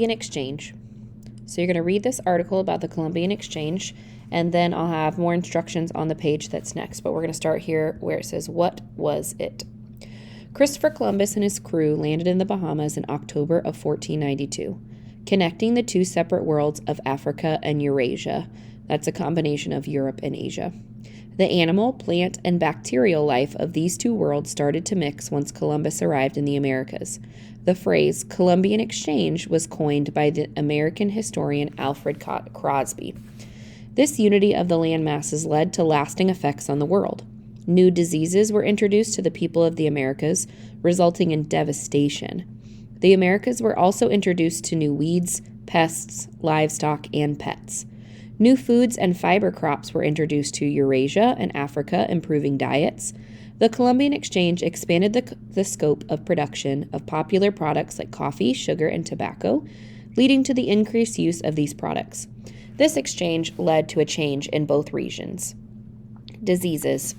Exchange. So you're going to read this article about the Columbian Exchange, and then I'll have more instructions on the page that's next. But we're going to start here where it says, what was it? Christopher Columbus and his crew landed in the Bahamas in October of 1492, connecting the two separate worlds of Africa and Eurasia. That's a combination of Europe and Asia. The animal, plant, and bacterial life of these two worlds started to mix once Columbus arrived in the Americas. The phrase Columbian Exchange was coined by the American historian Alfred Crosby. This unity of the land masses led to lasting effects on the world. New diseases were introduced to the people of the Americas, resulting in devastation. The Americas were also introduced to new weeds, pests, livestock, and pets. New foods and fiber crops were introduced to Eurasia and Africa, improving diets. The Columbian Exchange expanded the scope of production of popular products like coffee, sugar, and tobacco, leading to the increased use of these products. This exchange led to a change in both regions. Diseases.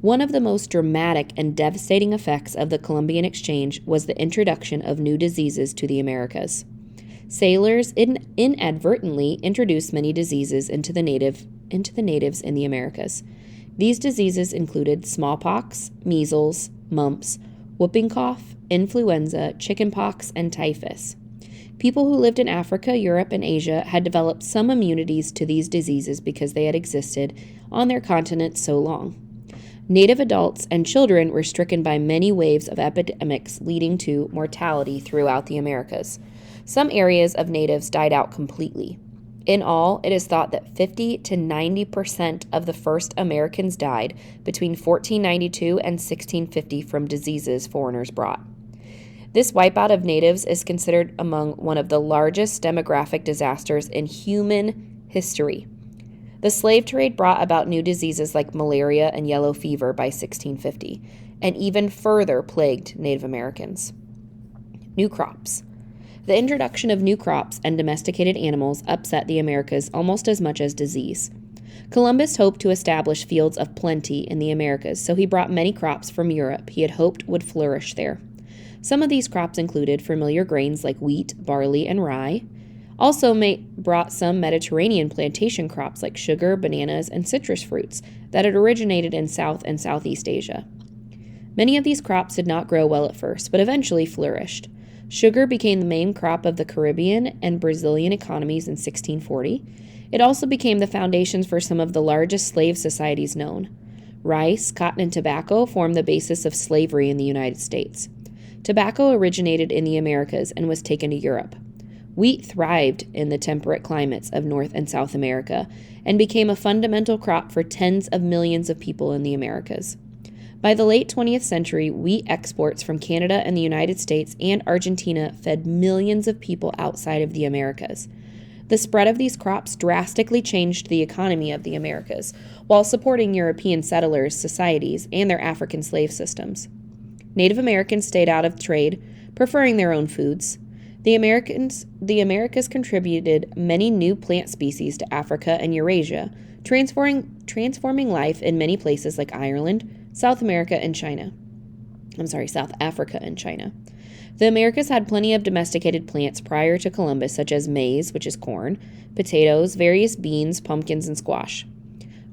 One of the most dramatic and devastating effects of the Columbian Exchange was the introduction of new diseases to the Americas. Sailors inadvertently introduced many diseases into the natives in the Americas. These diseases included smallpox, measles, mumps, whooping cough, influenza, chickenpox, and typhus. People who lived in Africa, Europe, and Asia had developed some immunities to these diseases because they had existed on their continent so long. Native adults and children were stricken by many waves of epidemics, leading to mortality throughout the Americas. Some areas of natives died out completely. In all, it is thought that 50 to 90% of the first Americans died between 1492 and 1650 from diseases foreigners brought. This wipeout of natives is considered among one of the largest demographic disasters in human history. The slave trade brought about new diseases like malaria and yellow fever by 1650, and even further plagued Native Americans. New crops. The introduction of new crops and domesticated animals upset the Americas almost as much as disease. Columbus hoped to establish fields of plenty in the Americas, so he brought many crops from Europe he had hoped would flourish there. Some of these crops included familiar grains like wheat, barley, and rye. Also brought some Mediterranean plantation crops like sugar, bananas, and citrus fruits that had originated in South and Southeast Asia. Many of these crops did not grow well at first, but eventually flourished. Sugar became the main crop of the Caribbean and Brazilian economies in 1640. It also became the foundations for some of the largest slave societies known. Rice, cotton, and tobacco formed the basis of slavery in the United States. Tobacco originated in the Americas and was taken to Europe. Wheat thrived in the temperate climates of North and South America and became a fundamental crop for tens of millions of people in the Americas. By the late 20th century, wheat exports from Canada and the United States and Argentina fed millions of people outside of the Americas. The spread of these crops drastically changed the economy of the Americas, while supporting European settlers' societies and their African slave systems. Native Americans stayed out of trade, preferring their own foods. The Americas contributed many new plant species to Africa and Eurasia, transforming life in many places like Ireland, South Africa and China. The Americas had plenty of domesticated plants prior to Columbus, such as maize, which is corn, potatoes, various beans, pumpkins, and squash.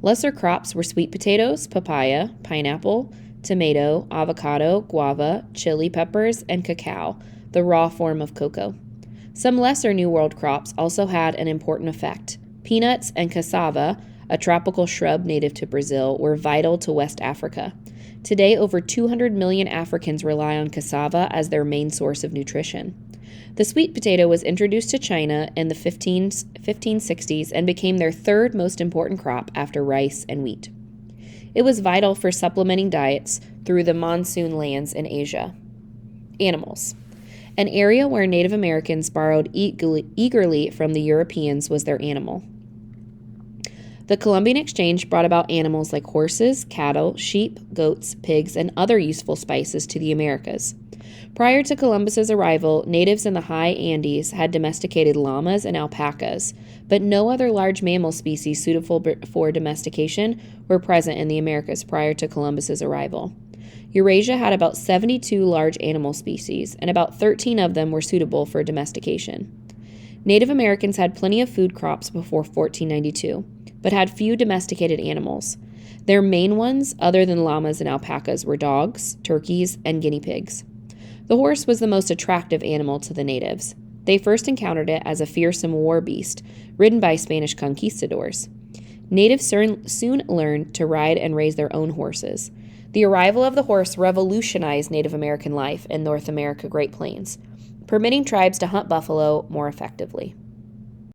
Lesser crops were sweet potatoes, papaya, pineapple, tomato, avocado, guava, chili peppers, and cacao, the raw form of cocoa. Some lesser New World crops also had an important effect. Peanuts and cassava, a tropical shrub native to Brazil, were vital to West Africa. Today, over 200 million Africans rely on cassava as their main source of nutrition. The sweet potato was introduced to China in the 1560s and became their third most important crop after rice and wheat. It was vital for supplementing diets through the monsoon lands in Asia. Animals. An area where Native Americans borrowed eagerly from the Europeans was their animal. The Columbian Exchange brought about animals like horses, cattle, sheep, goats, pigs, and other useful spices to the Americas. Prior to Columbus's arrival, natives in the high Andes had domesticated llamas and alpacas, but no other large mammal species suitable for domestication were present in the Americas prior to Columbus's arrival. Eurasia had about 72 large animal species, and about 13 of them were suitable for domestication. Native Americans had plenty of food crops before 1492, but had few domesticated animals. Their main ones, other than llamas and alpacas, were dogs, turkeys, and guinea pigs. The horse was the most attractive animal to the natives. They first encountered it as a fearsome war beast, ridden by Spanish conquistadors. Natives soon learned to ride and raise their own horses. The arrival of the horse revolutionized Native American life in North America Great Plains, permitting tribes to hunt buffalo more effectively.